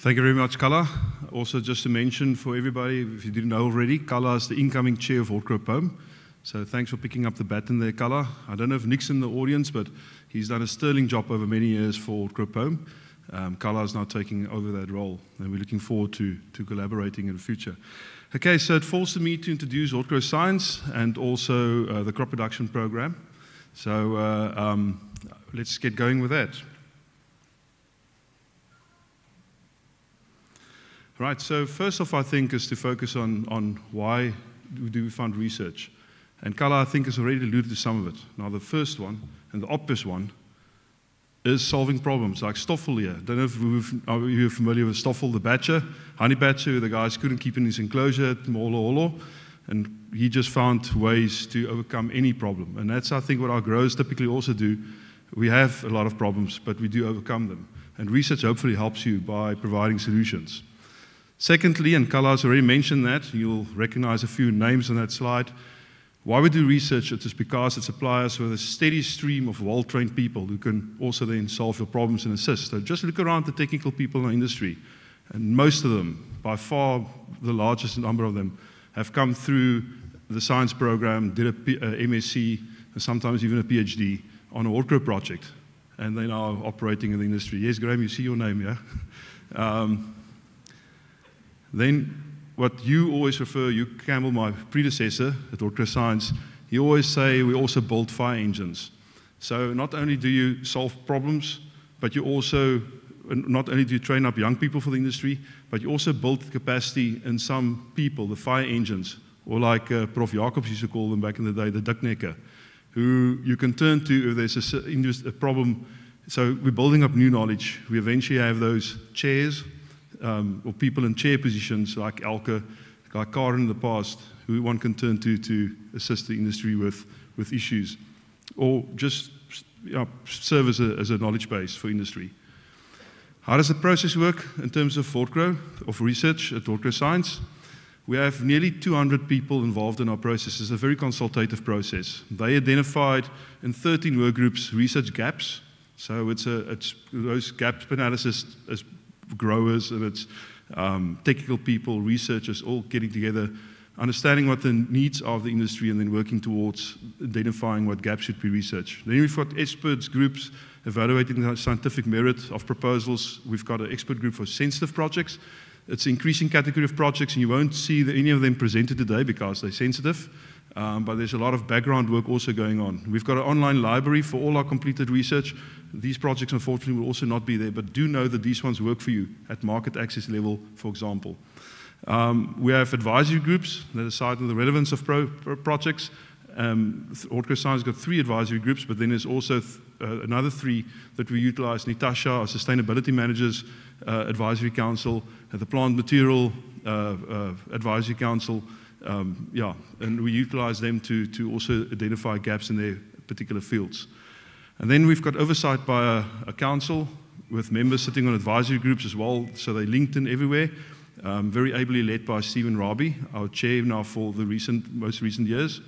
Thank you very much, Kala. Also, just to mention for everybody, if you didn't know already, Kala is the incoming chair of Holdcrow-Pome. So thanks for picking up the baton there, Kala. I don't know if Nick's in the audience, but he's done a sterling job over many years for Holdcrow-Pome. Kala is now taking over that role, and we're looking forward to collaborating in the future. Okay, so it falls to me to introduce Holdcrow Science and also the crop production program. So let's get going with that. Right, so first off, I think, is to focus on why do we fund research. And Kala, I think, has already alluded to some of it. Now, the first one, and the obvious one, is solving problems, like Stoffel here. I don't know if you're familiar with Stoffel, the badger, honey badger, who the guys couldn't keep in his enclosure at Molo, and he just found ways to overcome any problem. And that's, I think, what our growers typically also do. We have a lot of problems, but we do overcome them. And research hopefully helps you by providing solutions. Secondly, and Kala has already mentioned that, you'll recognize a few names on that slide. Why we do research, it is because it supplies us with a steady stream of well-trained people who can also then solve your problems and assist. So just look around the technical people in our industry, and most of them, by far the largest number of them, have come through the science program, did a MSc, and sometimes even a PhD on a Holdcrow project, and they're now operating in the industry. Yes, Graham, you see your name, yeah? Then what you always refer, Hugh Campbell, my predecessor at Holdcrow Science, he always say we also build fire engines. So not only do you solve problems, but you also, not only do you train up young people for the industry, but you also build capacity in some people, the fire engines, or like Prof. Jacobs used to call them back in the day, the Diknekker, who you can turn to if there's a problem. So we're building up new knowledge. We eventually have those chairs, or people in chair positions like Elke, like Karen in the past, who one can turn to assist the industry with issues, or just serve as a knowledge base for industry. How does the process work in terms of Holdcrow, of research at Holdcrow Science? We have nearly 200 people involved in our process. It's a very consultative process. They identified in 13 work groups research gaps. So it's those gap analysis as growers, and it's technical people, researchers, all getting together, understanding what the needs are of the industry, and then working towards identifying what gaps should be researched. Then we've got experts groups evaluating the scientific merit of proposals. We've got an expert group for sensitive projects. It's an increasing category of projects, and you won't see any of them presented today because they're sensitive, but there's a lot of background work also going on. We've got an online library for all our completed research. These projects, unfortunately, will also not be there, but do know that these ones work for you at market access level, for example. We have advisory groups that decide on the relevance of projects. Holdcrow Science has got 3 advisory groups, but then there's also another 3 that we utilize. Natasha, our sustainability managers, advisory council, the plant material advisory council, and we utilize them to also identify gaps in their particular fields. And then we've got oversight by a council with members sitting on advisory groups as well, so they're linked in everywhere, very ably led by Stephen Raby, our chair now for the most recent years.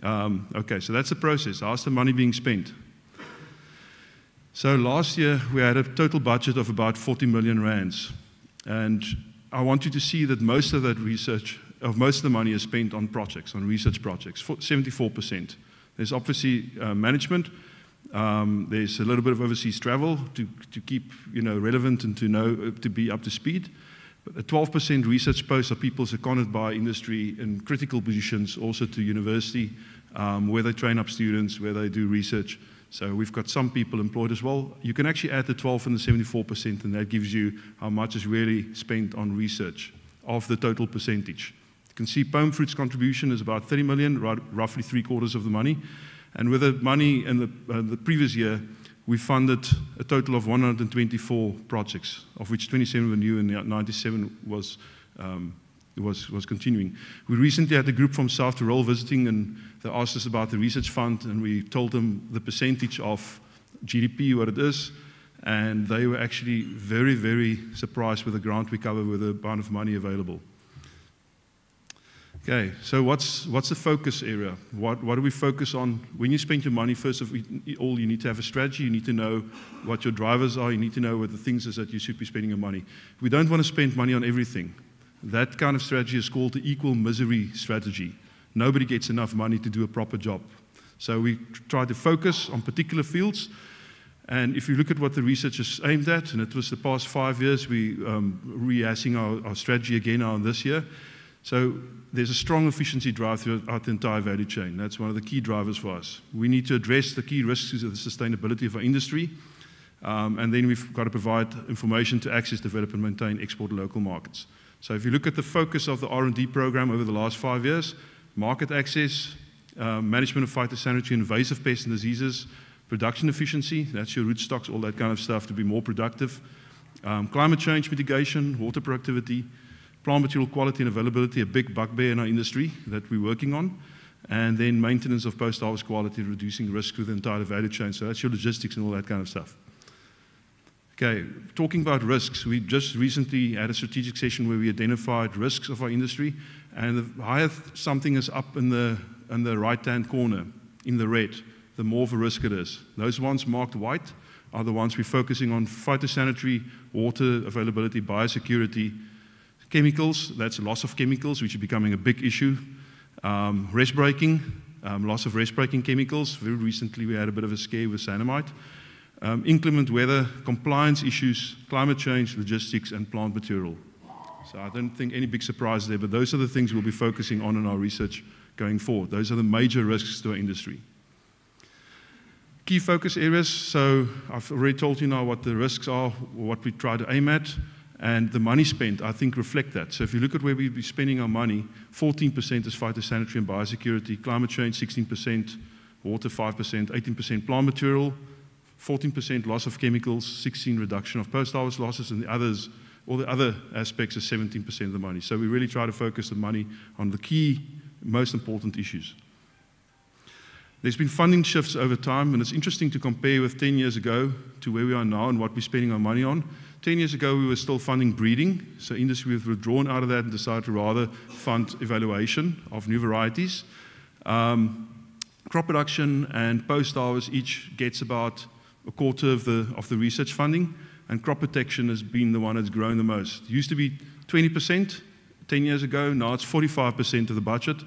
Okay, so that's the process. How's the money being spent? So last year we had a total budget of about 40 million rands, and I want you to see that most of that research, most of the money is spent on projects, on research projects, 74%. There's obviously management. There's a little bit of overseas travel to keep relevant and to be up to speed. But a 12% research posts are people seconded by industry in critical positions, also to university, where they train up students, where they do research. So we've got some people employed as well. You can actually add the 12 and the 74%, and that gives you how much is really spent on research of the total percentage. You can see Pome Fruit's contribution is about 30 million, roughly 3/4 of the money. And with the money in the previous year, we funded a total of 124 projects, of which 27 were new and 97 was continuing. We recently had a group from South Tyrol visiting, and they asked us about the research fund, and we told them the percentage of GDP, what it is, and they were actually very, very surprised with the grant we cover, with the amount of money available. Okay, so what's the focus area? What do we focus on? When you spend your money, first of all, you need to have a strategy. You need to know what your drivers are. You need to know what the things is that you should be spending your money. We don't want to spend money on everything. That kind of strategy is called the equal misery strategy. Nobody gets enough money to do a proper job. So we try to focus on particular fields. And if you look at what the research is aimed at, and it was the past 5 years, we rehashing our strategy again now this year. So there's a strong efficiency drive throughout the entire value chain. That's one of the key drivers for us. We need to address the key risks of the sustainability of our industry, and then we've got to provide information to access, develop, and maintain export local markets. So if you look at the focus of the R&D program over the last 5 years, market access, management of phytosanitary and invasive pests and diseases, production efficiency, that's your rootstocks, all that kind of stuff to be more productive, climate change mitigation, water productivity, plant material quality and availability, a big bugbear in our industry that we're working on, and then maintenance of post-harvest quality, reducing risk through the entire value chain. So that's your logistics and all that kind of stuff. Okay, talking about risks, we just recently had a strategic session where we identified risks of our industry, and the higher something is up in the right-hand corner, in the red, the more of a risk it is. Those ones marked white are the ones we're focusing on: phytosanitary, water availability, biosecurity, chemicals, that's loss of chemicals, which is becoming a big issue. Rest breaking, loss of rest breaking chemicals. Very recently we had a bit of a scare with Sanamite. Inclement weather, compliance issues, climate change, logistics, and plant material. So I don't think any big surprise there, but those are the things we'll be focusing on in our research going forward. Those are the major risks to our industry. Key focus areas, so I've already told you now what the risks are, what we try to aim at, and the money spent, I think, reflect that. So if you look at where we'll be spending our money, 14% is phytosanitary and biosecurity, climate change 16%, water 5%, 18% plant material, 14% loss of chemicals, 16% reduction of post-harvest losses, and the others, all the other aspects is 17% of the money. So we really try to focus the money on the key, most important issues. There's been funding shifts over time, and it's interesting to compare with 10 years ago to where we are now and what we're spending our money on. 10 years ago, we were still funding breeding, so industry was withdrawn out of that and decided to rather fund evaluation of new varieties. Crop production and post-harvest each gets about a quarter of the research funding, and crop protection has been the one that's grown the most. It used to be 20% 10 years ago, now it's 45% of the budget,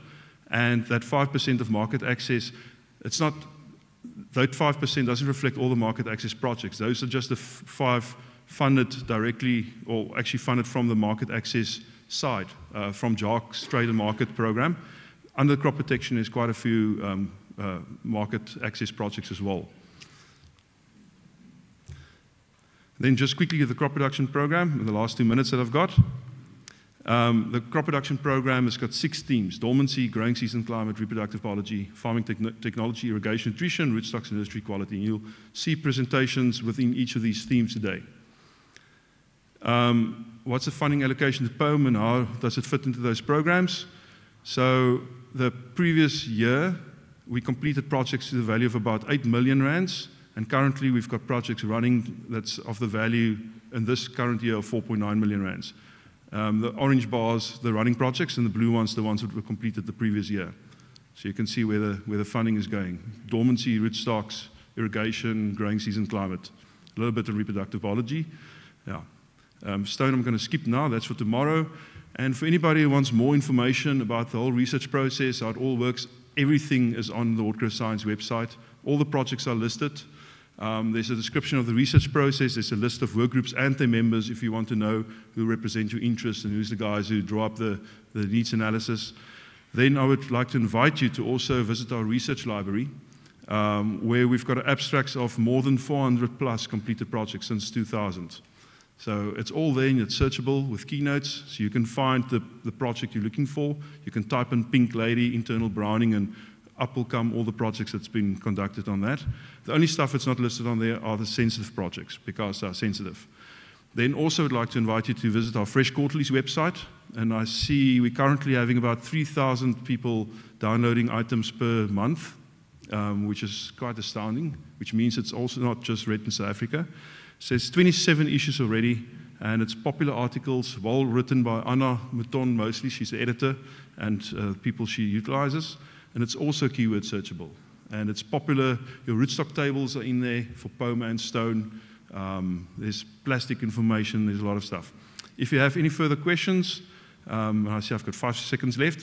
and that 5% of market access, it's not, that 5% doesn't reflect all the market access projects. Those are just the 5 funded directly, or actually funded from the market access side, from JARC's Trade and Market Program. Under crop protection, there's quite a few market access projects as well. Then just quickly the crop production program, in the last 2 minutes that I've got. The crop production program has got 6 themes: dormancy, growing season climate, reproductive biology, farming technology, irrigation, nutrition, rootstocks, and industry quality. And you'll see presentations within each of these themes today. What's the funding allocation to POAM and how does it fit into those programs? So the previous year, we completed projects to the value of about 8 million rands, and currently we've got projects running that's of the value in this current year of 4.9 million rands. The orange bars, the running projects, and the blue ones, the ones that were completed the previous year. So you can see where the funding is going. Dormancy, rootstocks, irrigation, growing season climate, a little bit of reproductive biology. Yeah. Stone I'm going to skip now, that's for tomorrow. And for anybody who wants more information about the whole research process, how it all works, everything is on the Watercress Science website. All the projects are listed. There's a description of the research process. There's a list of work groups and their members if you want to know who represent your interests and who's the guys who draw up the needs analysis. Then I would like to invite you to also visit our research library, where we've got abstracts of more than 400 plus completed projects since 2000. So it's all there and it's searchable with keynotes, so you can find the project you're looking for. You can type in Pink Lady, internal browning, and up will come all the projects that's been conducted on that. The only stuff that's not listed on there are the sensitive projects, because they're sensitive. Then also I'd like to invite you to visit our Fresh Quarterlies website, and I see we're currently having about 3,000 people downloading items per month, which is quite astounding, which means it's also not just read in South Africa. So there's 27 issues already, and it's popular articles, well written by Anna Mouton mostly. She's the editor, and people she utilizes. And it's also keyword searchable. And it's popular. Your rootstock tables are in there for POMA and stone. There's plastic information. There's a lot of stuff. If you have any further questions, I see I've got 5 seconds left.